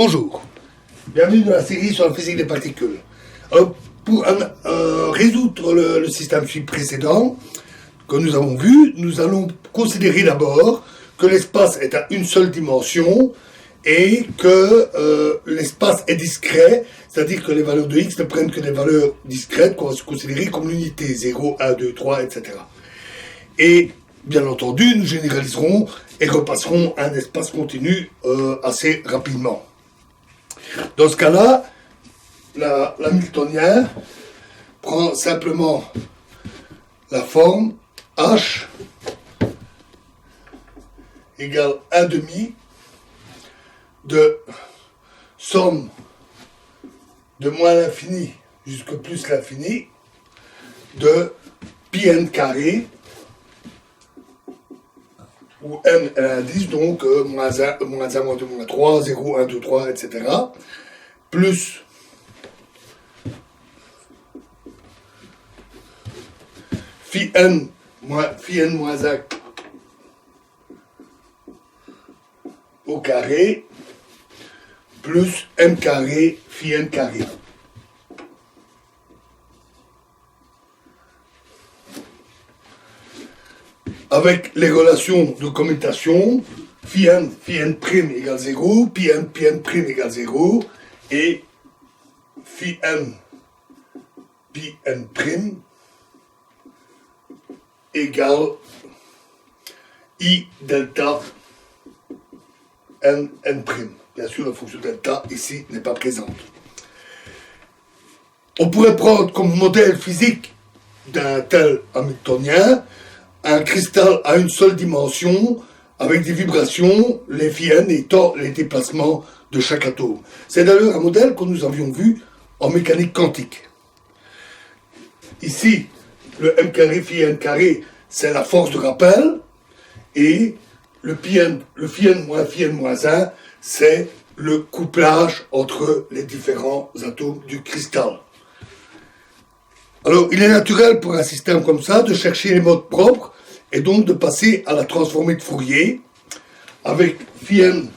Bonjour, bienvenue dans la série sur la physique des particules. Pour résoudre le système précédent que nous avons vu, nous allons considérer d'abord que l'espace est à une seule dimension et que l'espace est discret, c'est-à-dire que les valeurs de x ne prennent que des valeurs discrètes qu'on va se considérer comme l'unité 0, 1, 2, 3, etc. Et bien entendu, nous généraliserons et repasserons un espace continu assez rapidement. Dans ce cas-là, l'hamiltonien prend simplement la forme h égale 1 demi de somme de moins l'infini jusqu'à plus l'infini de pi n carré, où n est l'indice, donc moins 1, moins 2, moins 3, 0, 1, 2, 3, etc., plus phi n moins 1 au carré, plus m carré phi n carré. Avec les relations de commutation, phi n prime égale 0, pi n prime égale 0, et phi n prime égale i delta n prime. Bien sûr, la fonction delta ici n'est pas présente. On pourrait prendre comme modèle physique d'un tel hamiltonien un cristal à une seule dimension avec des vibrations, les phi n étant les déplacements de chaque atome. C'est d'ailleurs un modèle que nous avions vu en mécanique quantique. Ici, le m carré phi n carré, c'est la force de rappel, et le phi n moins 1, c'est le couplage entre les différents atomes du cristal. Alors, il est naturel pour un système comme ça de chercher les modes propres et donc de passer à la transformée de Fourier avec phi n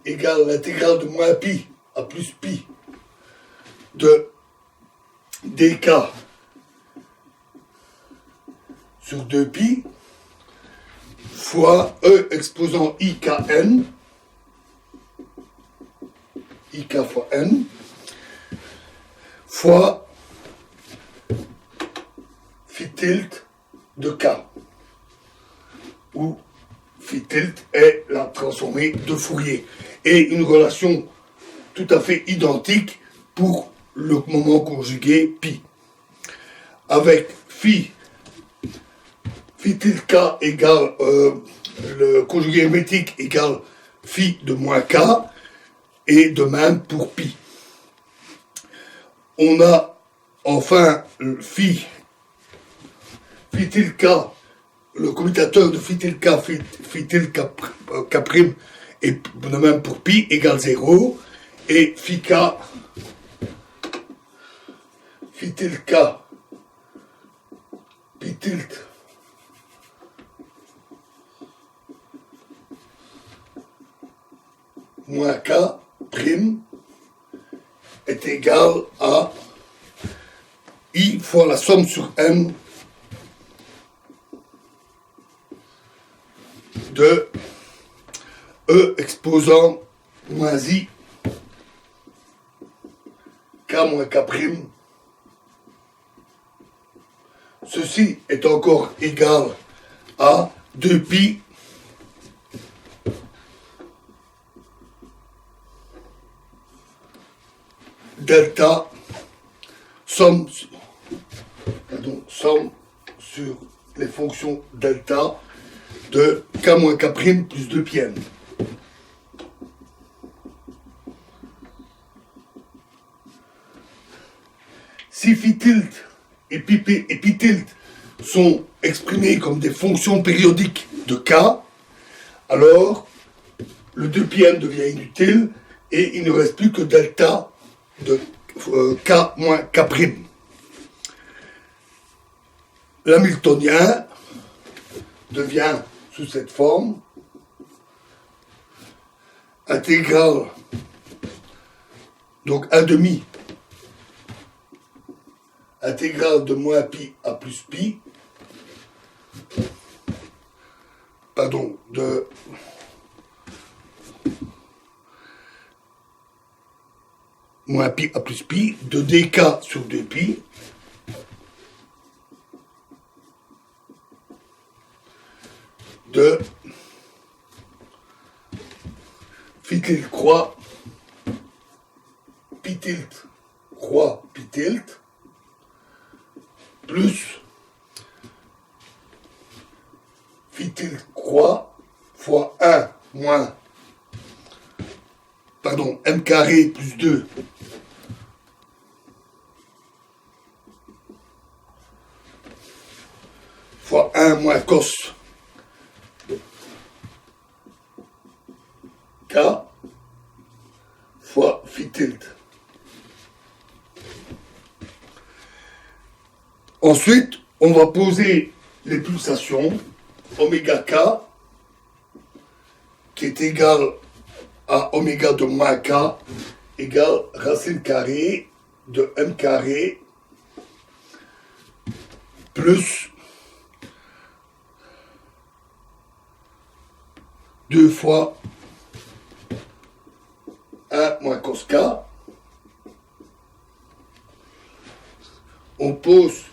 égale l'intégrale de moins pi à plus pi de dk sur 2pi fois E exposant IKN, IK fois N, fois phi tilt de K, où phi tilt est la transformée de Fourier, et une relation tout à fait identique pour le moment conjugué pi, avec phi tilt K égale le conjugué hermétique égale phi de moins K, et de même pour pi. On a enfin phi tilt K, le commutateur de phi tilt K prime, et de même pour pi égale 0, et phi tilt K, pi tilt moins K prime est égal à I fois la somme sur M de E exposant moins I K moins K prime. Ceci est encore égal à 2pi delta somme sur les fonctions delta de k moins k prime plus 2 pi n. Si phi tilt et pi tilt sont exprimés comme des fonctions périodiques de k, alors le 2 pi n devient inutile et il ne reste plus que delta de k moins k prime. L'hamiltonien devient sous cette forme intégrale, donc 1 demi, intégrale de moins pi à plus pi, pardon, de moins pi à plus pi, de dk sur 2pi, de phi tilde croix, pi tilde croix, pi tilde, plus phi tilde croix fois 1 moins, pardon, m carré plus 2 fois 1 moins cos k fois phi tilde. Ensuite, on va poser les pulsations oméga k qui est égal à oméga de moins k égale racine carrée de m carré plus 2 fois 1 moins cos k. On pose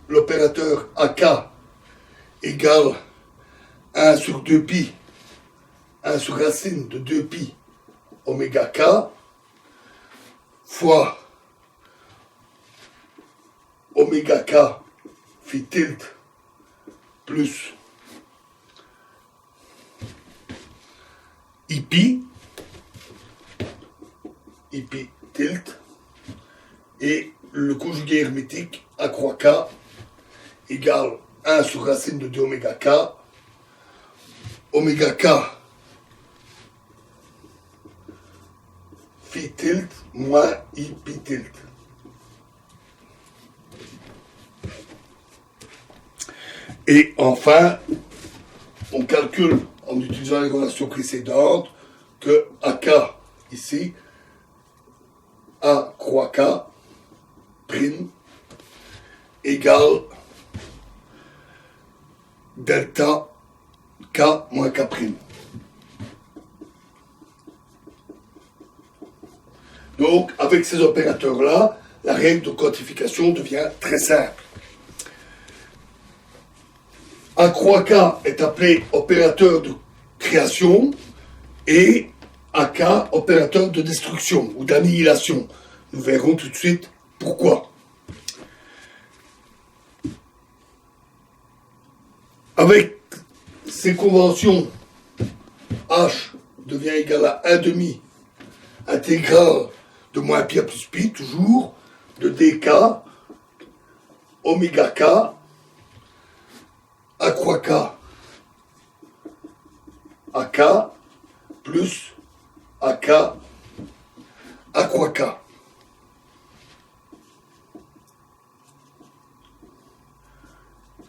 l'opérateur AK égale 1 sur 2pi, 1 sur racine de 2pi oméga k fois oméga k phi tilde plus ipi tilde et le conjugué hermétique A croix K égale 1 sur racine de 2 oméga K phi tilde moins I pi tilde. Et enfin, on calcule en utilisant les relations précédentes que AK ici, A croix K prime égale delta K moins K prime. Donc, avec ces opérateurs-là, la règle de quantification devient très simple. A croix K est appelé opérateur de création et AK opérateur de destruction ou d'annihilation. Nous verrons tout de suite pourquoi. Avec ces conventions, H devient égal à 1 demi intégrale de moins pi à plus pi, toujours, de dk oméga k A croix K AK plus AK A croix K.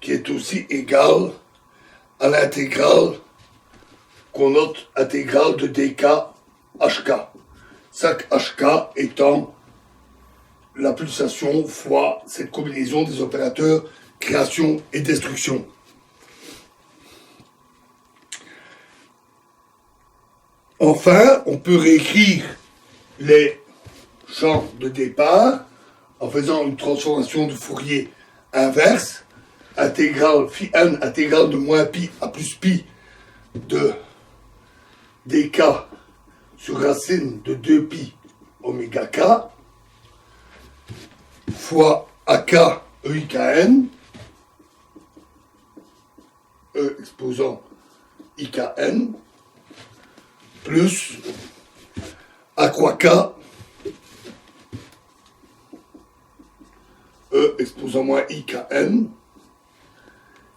Qui est aussi égal à l'intégrale qu'on note intégrale de dk HK. Chaque HK étant la pulsation fois cette combinaison des opérateurs création et destruction. Enfin, on peut réécrire les champs de départ en faisant une transformation de Fourier inverse, intégrale phi n, intégrale de moins pi à plus pi de dk sur racine de 2pi oméga k fois ak EIKN, E exposant IKN, plus A croix K, E exposant moins IKN,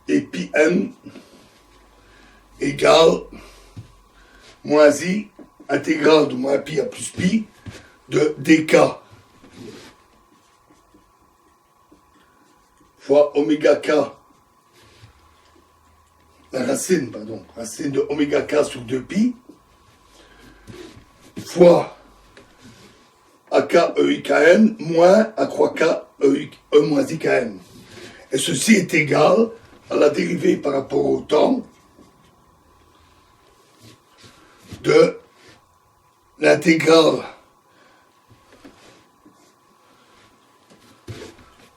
et pi n égale moins I, intégrale de moins pi à plus pi, de dk fois oméga k, racine de oméga k sur 2pi, fois AKEIKN moins A croix K E moins IKN. Et ceci est égal à la dérivée par rapport au temps de l'intégrale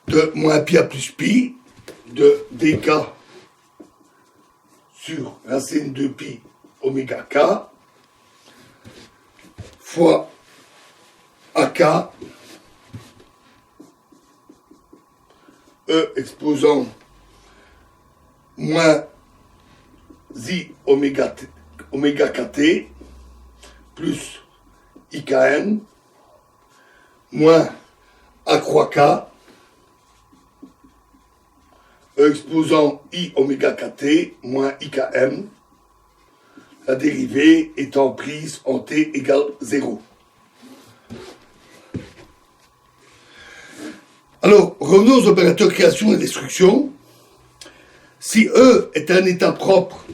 de moins pi a plus pi de dk sur racine de pi oméga k fois ak E exposant moins I oméga kt plus IKN moins A croix K E exposant I oméga kt moins IKM, la dérivée étant prise en t égale 0. Alors, revenons aux opérateurs création et destruction. Si E est un état propre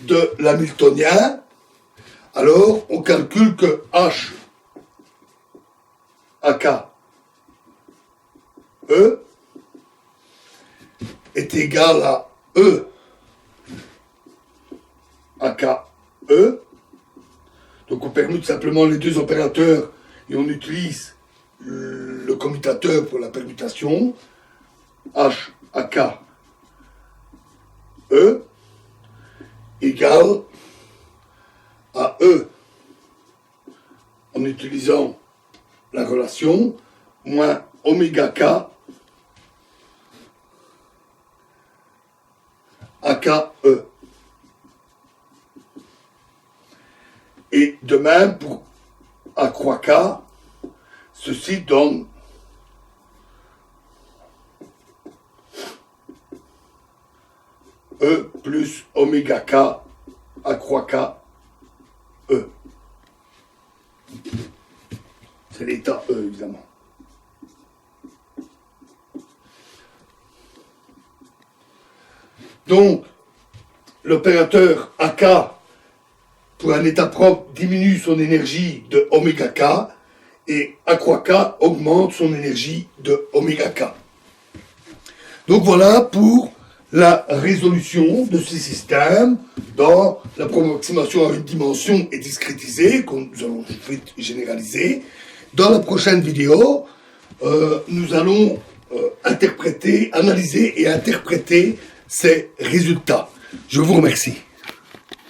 de l'hamiltonien, alors on calcule que H AK E est égal à E AK E. Donc on permute simplement les deux opérateurs et on utilise le commutateur pour la permutation. H AK E égale à E en utilisant la relation moins oméga K AKE. Et de même pour A croix K, ceci donne E plus oméga K A croix K E. C'est l'état E, évidemment. Donc, l'opérateur AK, pour un état propre, diminue son énergie de oméga K, et A croix K augmente son énergie de oméga K. Donc voilà pour la résolution de ce système dans l'approximation à une dimension et discrétisée, que nous allons vite généraliser. Dans la prochaine vidéo, nous allons analyser et interpréter ces résultats. Je vous remercie.